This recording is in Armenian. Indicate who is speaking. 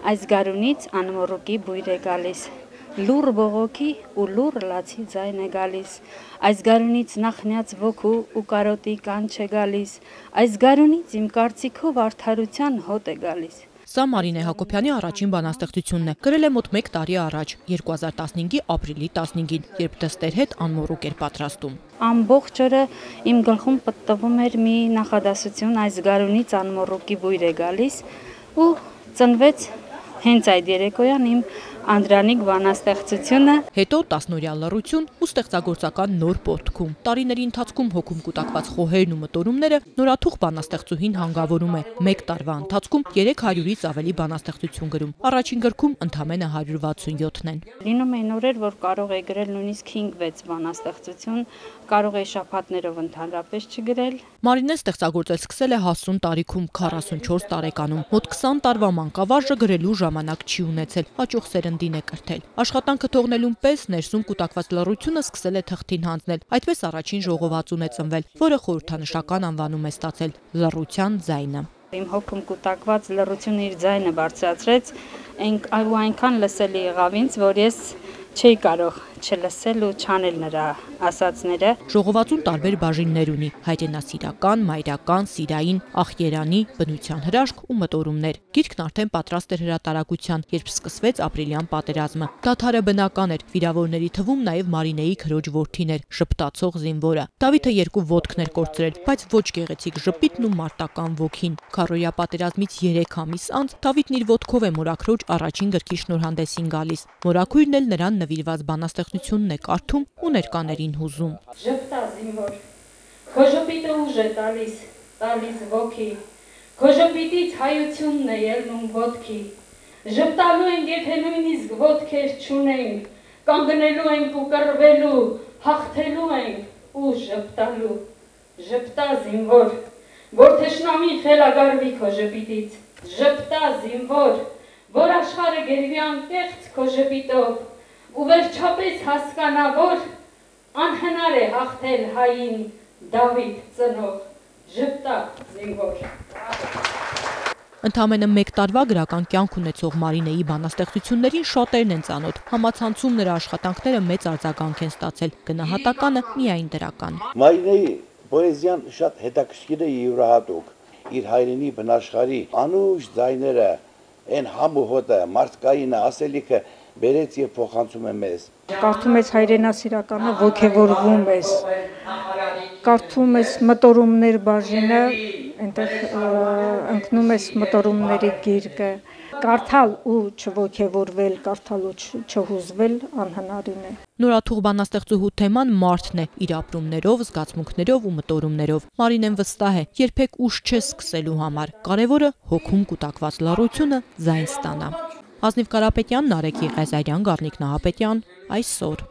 Speaker 1: Այս գարունից անմոռուկի բույր է գալիս, լուռ բողոքի ու լուռ լացի ձայն է գալիս, այս գարունից նախնյաց ոգու ու կարոտի կանչ է գալիս, այս գարունից իմ կարծիքով արդարության հոտ է գալիս։
Speaker 2: Սա Մարինե Հակոբյանի առաջին բանաստեղծությունն է։ Գրել է մոտ 1 տարի առաջ, 2015-ի ապրիլի 15-ին, երբ դստեր հետ անմոռուկ էր պատրաստում։
Speaker 1: Ամբողջ օրը իմ գլխում պտտվում էր մի նախադասություն, այս գարունից անմոռուկի բույր է գալիս, ու ծնվեց հենց այդ երեկոյան իմ Անդրանիկ բանաստեղծությունը։
Speaker 2: Հետո 10-օրյա լռություն ու ստեղծագործական նոր պոռթկում։ Տարիների ընթացքում հոգում կուտակված խոհերն ու մտորումները նորաթուխ բանաստեղծուհին հանգավորում է։ 1 տարվա ընթացքում 300-ից ավելի բանաստեղծություն գրում։ Առաջին գրքում ընդամենը 167-ն են։
Speaker 1: Լինում էին օրեր, որ կարող է գրել նույնիսկ 5-6 բանաստեղծություն, կարող է շաբաթներով ընդհանրապես չգրել։
Speaker 2: Մարինեն ստեղծագործել սկսել է հասուն տարիքում 44 տարեկանում։ Մոտ 20 տարվա մանկավարժը գրելու ժամանակ չի ունեցել, հաճախ սերնդին է կրթել։ Աշխատանքը թողնելուն պես ներսում կուտակված լռությունը սկսել է թղթին հանձնել։ Այդպես առաջին ժողովածուն է ծնվել, որը խորհրդանշական անվանում է ստացել լռության ձայնը։
Speaker 1: Իմ հոգում կուտակված լռությունը իր ձայնը բարձրացրեց, այնքան լսելի եղավ ինձ, որ ես չէի կարող չլսել ու չանել նրա ասածները։
Speaker 2: Ժողովածուն տարբեր բաժիններ ունի՝ հայրենասիրական, մայրական, սիրային, աղերանի, բնության հրաշք ու մտորումներ։ Գիրքն արդեն պատրաստ էր հրատարակության, երբ սկսվեց ապրիլյան պատերազմը։ Դադարը բնական էր, վիրավորների թվում նաև Մարինեի քրոջ որդին էր, ժպտացող զինվորը։ Դավիթը 2 ոտքներ կորցրել, բայց ոչ գեղեցիկ ժպիտն ու մարտական ոգին։ Քարոզիա պատերազմից 3 ամիս անց Դավիթն իր ոտքով է մորաքրոջ առաջին գրքի շնորհանդեսին գալիս։ Մորաքույրն էլ նրան նվիրված բանաստեղծությունն է կարդում ու ներկաներին հուզում։
Speaker 1: Ժպտա զինվոր, քո ժպիտը ուժ է տալիս ոգի, քո ժպիտից հայությունն է ելնում ոտքի, ժպտալու ենք, եթե նույնիսկ ոտքեր չունենք, կանգնելու ենք ու կռվելու, հաղթելու ենք ու ժպտալու, ժպտա զինվոր, որ թշնամին խելագարվի քո ժպիտից, ժպտա զինվոր, որ աշխարհը գերվի անկեղծ քո ժպիտով, ու վերջապես հասկանա, որ անհնար է հաղթել հային Դավիթ ծնող, ժպտա զինվոր։
Speaker 2: Ընդամենը 1 տարվա գրական կյանք ունեցող Մարինեի բանաստեղծություններին շատերն են ծանոթ։ Համացանցում նրա աշխատանքները մեծ արձագանք են ստացել, գնահատականը միայն դրական։
Speaker 3: Մարինեի պոեզիան շատ հետաքրքիր է եւ յուրահատուկ։ Իր հայրենի բնաշխարհի անուշ ձայները, այն համուհոտը, մարդկայինը, ասելիքը բերեց եւ փոխանցում է մեզ։
Speaker 4: Կարդում ես հայրենասիրականը, ոգևորվում ես։ Կարդում ես մտորումներ բաժինը, այնտեղ ընկնում ես մտորումների գիրկը։ Կարդալ ու չոգևորվել, կարդալ ու չհուզվել անհնարին է։
Speaker 2: Նորաթուխ բանաստեղծուհու թեման մարդն է, իր ապրումներով, զգացմունքներով ու մտորումներով։ Մարինեն վստահ է, երբեք ուշ չէ սկսելու համար։ Կարևորը հոգում կուտակված լռությունը ձայն ստանա։ Ազնիվ Կարապետյան, Նարեկ Եղիազարյան, Գառնիկ Նահապետյան, Այսօր։